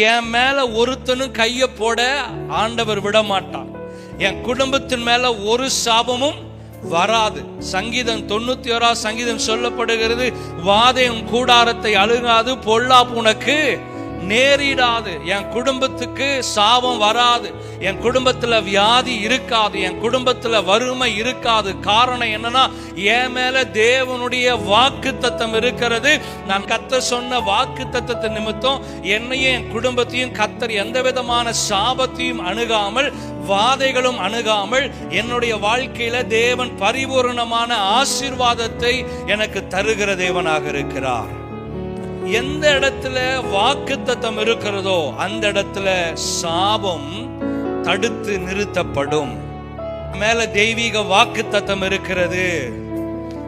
என் மேல ஒருத்தனும் கைய போட ஆண்டவர் விட மாட்டார். என் குடும்பத்தின் மேல ஒரு சாபமும் வராது. சங்கீதம் 91 சங்கீதம் சொல்லப்படுகிறது, வாதையும் கூடாரத்தை அழுகாது, பொல்லாப்பு உனக்கு நேரிடாது. என் குடும்பத்துக்கு சாபம் வராது, என் குடும்பத்துல வியாதி இருக்காது, என் குடும்பத்துல வறுமை இருக்காது. காரணம் என்னன்னா, என் மேல தேவனுடைய வாக்குத்தத்தம் இருக்கிறது. நான் கர்த்தர் சொன்ன வாக்குத்தத்தத்தை நிமித்தம் என்னையும் என் குடும்பத்தையும் கர்த்தர் எந்த விதமான சாபத்தையும் அணுகாமல், வாதைகளும் அணுகாமல், என்னுடைய வாழ்க்கையில தேவன் பரிபூரணமான ஆசீர்வாதத்தை எனக்கு தருகிற தேவனாக இருக்கிறார். எந்த இடத்துல வாக்குத்தத்தம் இருக்கிறதோ அந்த இடத்துல சாபம் தடுத்து நிறுத்தப்படும். மேல தெய்வீக வாக்குத்தத்தம் இருக்கிறது.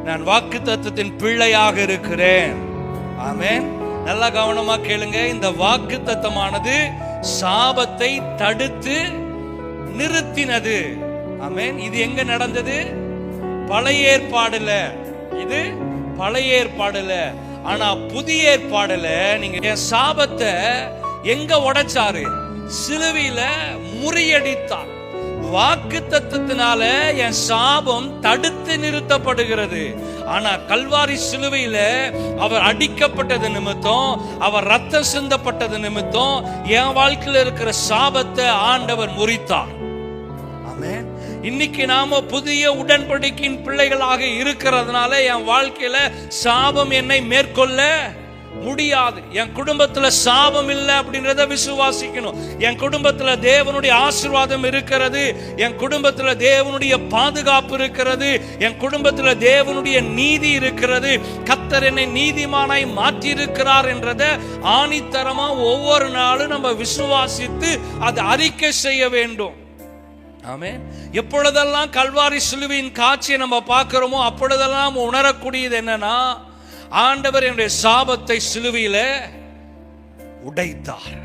நான் வாக்குத்தத்தத்தின் பிள்ளையாக இருக்கிறேன். ஆமென். நல்லா கவனமா கேளுங்க. இந்த வாக்குத்தத்தமானது சாபத்தை தடுத்து நிறுத்தினது. ஆமென். இது எங்க நடந்தது? பழைய ஏற்பாடுல. இது பழைய ஏற்பாடுல. ஆனா புதிய ஏற்பாடுல நீங்க என் சாபத்தை எங்க உடைச்சாரு? சிலுவையில முறியடித்தார். வாக்குத்தத்தத்தினால என் சாபம் தடுத்து நிறுத்தப்படுகிறது. ஆனா கல்வாரி சிலுவையில அவர் அடிக்கப்பட்டது நிமித்தம், அவர் ரத்தம் சிந்தப்பட்டது நிமித்தம் என் வாழ்க்கையில் இருக்கிற சாபத்தை ஆண்டவர் முறித்தார். ஆமென். இன்னைக்கு நாம புதிய உடன்படிக்கையின் பிள்ளைகளாக இருக்கிறதுனால என் வாழ்க்கையில சாபம் என்னை மேற்கொள்ள முடியாது. என் குடும்பத்துல சாபம் இல்லை அப்படின்றத விசுவாசிக்கணும். என் குடும்பத்துல தேவனுடைய ஆசீர்வாதம் இருக்கிறது, என் குடும்பத்துல தேவனுடைய பாதுகாப்பு இருக்கிறது, என் குடும்பத்துல தேவனுடைய நீதி இருக்கிறது. கர்த்தர் என்னை நீதிமானாய் மாற்றி இருக்கிறார் என்றதை ஆணித்தரமா ஒவ்வொரு நாளும் நம்ம விசுவாசித்து அதை அறிக்கை செய்ய வேண்டும். ஆமென். எப்பொழுதெல்லாம் கல்வாரி சிலுவையின் காட்சியை நம்ம பார்க்கிறோமோ அப்பொழுதெல்லாம் உணரக்கூடியது என்னன்னா, ஆண்டவர் என்னுடைய சாபத்தை சிலுவையில உடைத்தார்.